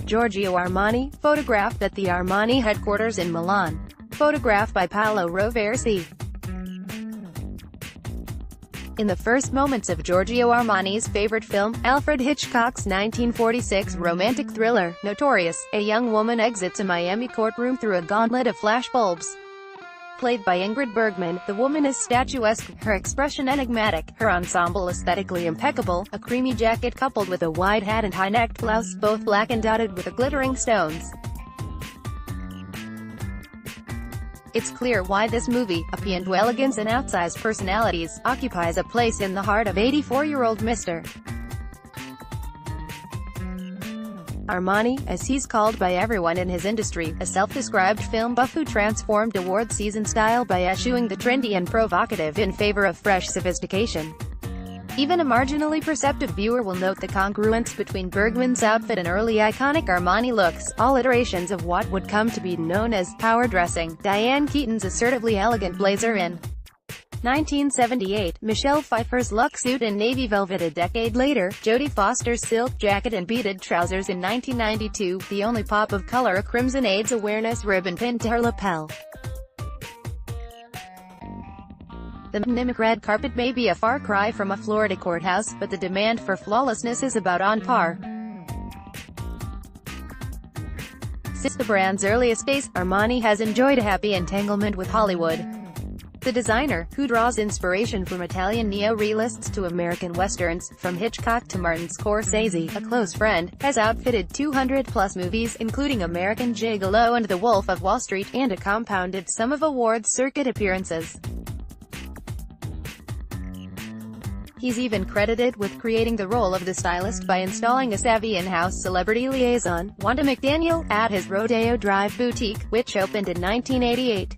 Giorgio Armani, photographed at the Armani headquarters in Milan. Photograph by Paolo Roversi. In the first moments of Giorgio Armani's favorite film, Alfred Hitchcock's 1946 romantic thriller, Notorious, a young woman exits a Miami courtroom through a gauntlet of flashbulbs. Played by Ingrid Bergman, the woman is statuesque, her expression enigmatic, her ensemble aesthetically impeccable, a creamy jacket coupled with a wide hat and high-necked blouse, both black and dotted with glittering stones. It's clear why this movie, a paean to elegance and outsized personalities, occupies a place in the heart of 84-year-old Mr. Armani, as he's called by everyone in his industry, a self-described film buff who transformed award season style by eschewing the trendy and provocative in favor of fresh sophistication. Even a marginally perceptive viewer will note the congruence between Bergman's outfit and early iconic Armani looks, all iterations of what would come to be known as power dressing. Diane Keaton's assertively elegant blazer in 1978, Michelle Pfeiffer's luxe suit in navy velvet a decade later, Jodie Foster's silk jacket and beaded trousers in 1992, the only pop of color a crimson AIDS awareness ribbon pinned to her lapel. The mimic red carpet may be a far cry from a Florida courthouse, but the demand for flawlessness is about on par. Since the brand's earliest days, Armani has enjoyed a happy entanglement with Hollywood. The designer, who draws inspiration from Italian neo-realists to American westerns, from Hitchcock to Martin Scorsese, a close friend, has outfitted 200-plus movies, including American Gigolo and The Wolf of Wall Street, and a compounded sum of awards circuit appearances. He's even credited with creating the role of the stylist by installing a savvy in-house celebrity liaison, Wanda McDaniel, at his Rodeo Drive boutique, which opened in 1988.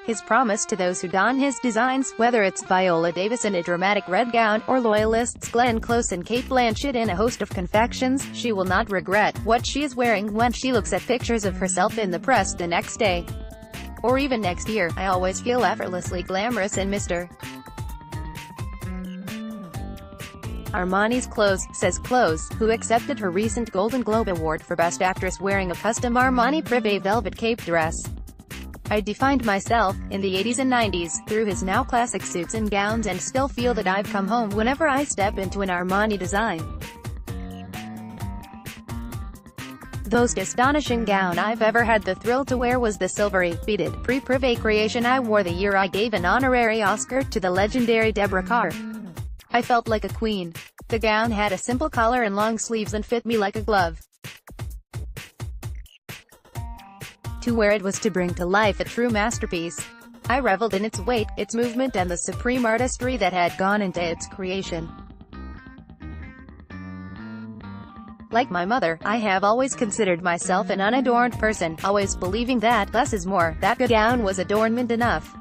His promise to those who don his designs, whether it's Viola Davis in a dramatic red gown, or loyalists Glenn Close and Cate Blanchett in a host of confections, she will not regret what she is wearing when she looks at pictures of herself in the press the next day. Or even next year. I always feel effortlessly glamorous in Mr. Armani's clothes, says Close, who accepted her recent Golden Globe Award for Best Actress wearing a custom Armani Privé velvet cape dress. I defined myself, in the 80s and 90s, through his now classic suits and gowns and still feel that I've come home whenever I step into an Armani design. The most astonishing gown I've ever had the thrill to wear was the silvery, beaded, pre-privé creation I wore the year I gave an honorary Oscar to the legendary Deborah Kerr. I felt like a queen. The gown had a simple collar and long sleeves and fit me like a glove. To wear it was to bring to life a true masterpiece. I reveled in its weight, its movement and the supreme artistry that had gone into its creation. Like my mother, I have always considered myself an unadorned person, always believing that less is more, that good gown was adornment enough.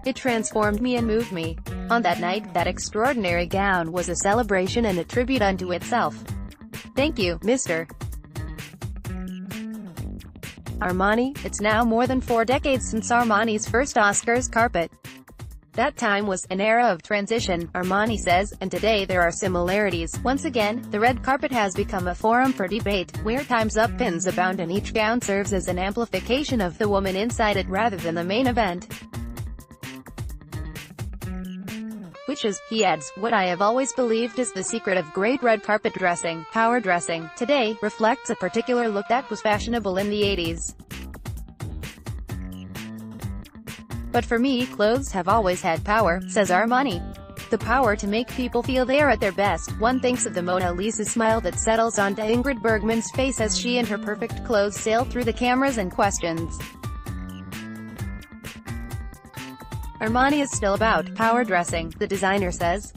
It transformed me and moved me. On that night, that extraordinary gown was a celebration and a tribute unto itself. Thank you, Mr. Armani. It's now more than 4 decades since Armani's first Oscars carpet. That time was an era of transition, Armani says, and today there are similarities. Once again, the red carpet has become a forum for debate, where Time's Up pins abound and each gown serves as an amplification of the woman inside it rather than the main event. Which is, he adds, what I have always believed is the secret of great red carpet dressing. Power dressing, today, reflects a particular look that was fashionable in the 80s. But for me, clothes have always had power, says Armani. The power to make people feel they are at their best. One thinks of the Mona Lisa smile that settles onto Ingrid Bergman's face as she and her perfect clothes sail through the cameras and questions. Armani is still about power dressing, the designer says.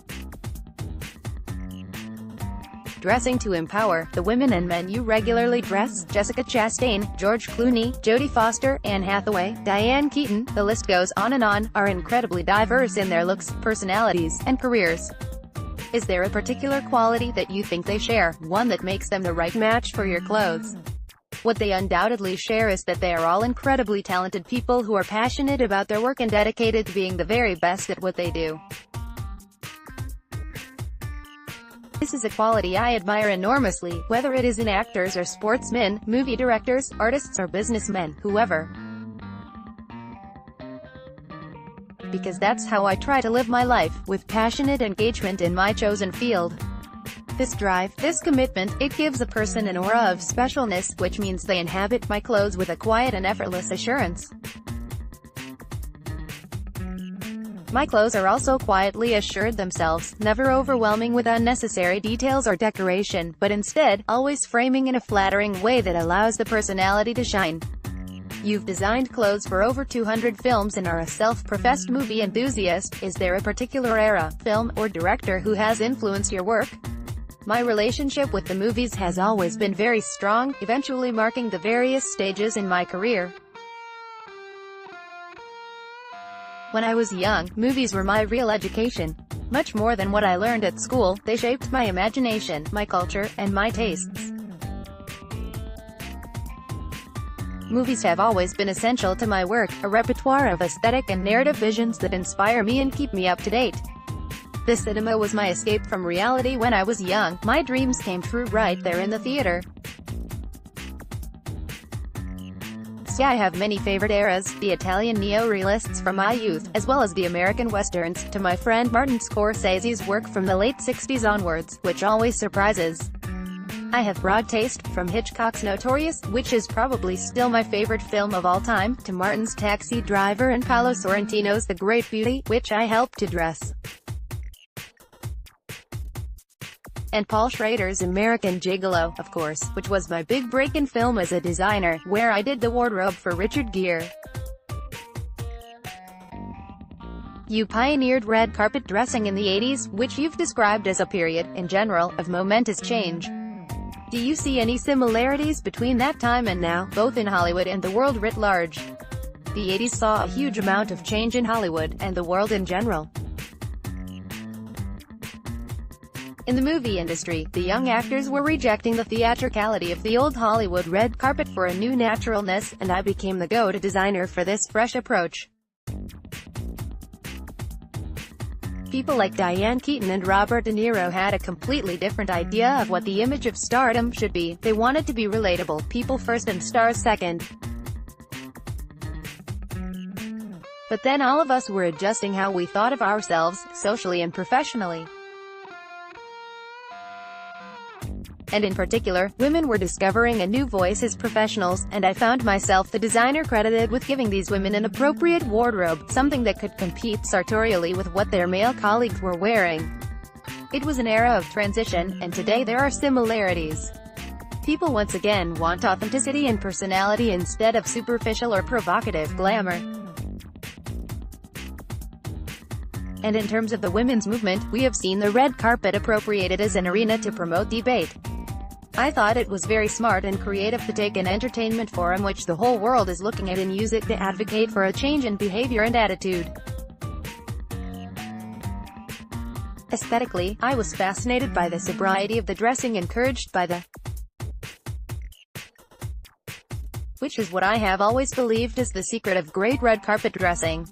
Dressing to empower the women and men you regularly dress. Jessica Chastain, George Clooney, Jodie Foster, Anne Hathaway, Diane Keaton, the list goes on, are incredibly diverse in their looks, personalities, and careers. Is there a particular quality that you think they share, one that makes them the right match for your clothes? What they undoubtedly share is that they are all incredibly talented people who are passionate about their work and dedicated to being the very best at what they do. This is a quality I admire enormously, whether it is in actors or sportsmen, movie directors, artists or businessmen, whoever. Because that's how I try to live my life, with passionate engagement in my chosen field. This drive, this commitment, it gives a person an aura of specialness, which means they inhabit my clothes with a quiet and effortless assurance. My clothes are also quietly assured themselves, never overwhelming with unnecessary details or decoration, but instead, always framing in a flattering way that allows the personality to shine. You've designed clothes for over 200 films and are a self-professed movie enthusiast. Is there a particular era, film, or director who has influenced your work? My relationship with the movies has always been very strong, eventually marking the various stages in my career. When I was young, movies were my real education. Much more than what I learned at school, they shaped my imagination, my culture, and my tastes. Movies have always been essential to my work, a repertoire of aesthetic and narrative visions that inspire me and keep me up to date. The cinema was my escape from reality when I was young. My dreams came true right there in the theater. I have many favorite eras, the Italian neo-realists from my youth, as well as the American westerns, to my friend Martin Scorsese's work from the late 60s onwards, which always surprises. I have broad taste, from Hitchcock's Notorious, which is probably still my favorite film of all time, to Martin's Taxi Driver and Paolo Sorrentino's The Great Beauty, which I helped to dress. And Paul Schrader's American Gigolo, of course, which was my big break in film as a designer, where I did the wardrobe for Richard Gere. You pioneered red carpet dressing in the 80s, which you've described as a period, in general, of momentous change. Do you see any similarities between that time and now, both in Hollywood and the world writ large? The 80s saw a huge amount of change in Hollywood, and the world in general. In the movie industry, the young actors were rejecting the theatricality of the old Hollywood red carpet for a new naturalness, and I became the go-to designer for this fresh approach. People like Diane Keaton and Robert De Niro had a completely different idea of what the image of stardom should be. They wanted to be relatable, people first and stars second. But then all of us were adjusting how we thought of ourselves, socially and professionally. And in particular, women were discovering a new voice as professionals, and I found myself the designer credited with giving these women an appropriate wardrobe, something that could compete sartorially with what their male colleagues were wearing. It was an era of transition, and today there are similarities. People once again want authenticity and personality instead of superficial or provocative glamour. And in terms of the women's movement, we have seen the red carpet appropriated as an arena to promote debate. I thought it was very smart and creative to take an entertainment forum which the whole world is looking at and use it to advocate for a change in behavior and attitude. Aesthetically, I was fascinated by the sobriety of the dressing encouraged by the which is what I have always believed is the secret of great red carpet dressing.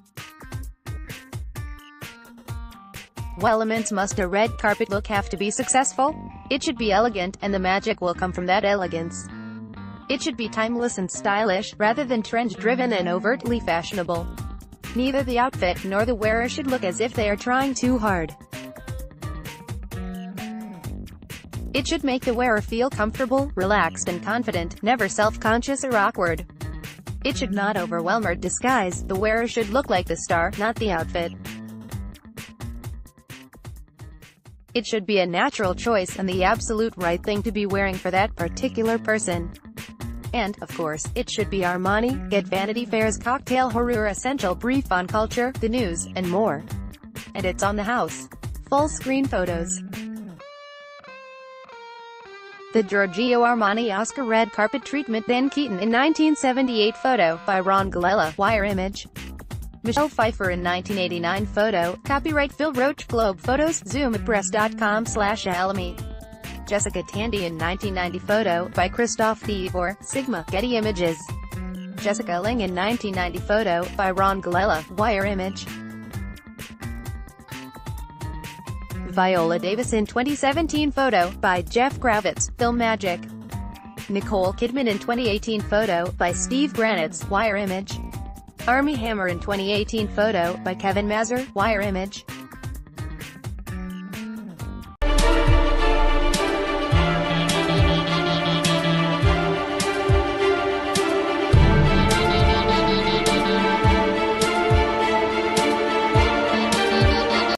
What elements must a red carpet look have to be successful? It should be elegant, and the magic will come from that elegance. It should be timeless and stylish, rather than trend-driven and overtly fashionable. Neither the outfit nor the wearer should look as if they are trying too hard. It should make the wearer feel comfortable, relaxed and confident, never self-conscious or awkward. It should not overwhelm or disguise. The wearer should look like the star, not the outfit. It should be a natural choice and the absolute right thing to be wearing for that particular person. And, of course, it should be Armani. Get Vanity Fair's Cocktail Horror essential brief on culture, the news, and more. And it's on the house. Full screen photos. The Giorgio Armani Oscar red carpet treatment. Dan Keaton in 1978 photo, by Ron Galella, Wire Image. Michelle Pfeiffer in 1989 photo, copyright Phil Roach. Globe Photos, Zoom at press.com/Alamy. Jessica Tandy in 1990 photo, by Christophe Thievor, Sigma, Getty Images. Jessica Lange in 1990 photo, by Ron Galella, Wire Image. Viola Davis in 2017 photo, by Jeff Kravitz, Film Magic. Nicole Kidman in 2018 photo, by Steve Granitz, Wire Image. Armie Hammer in 2018 photo, by Kevin Mazur, Wire Image.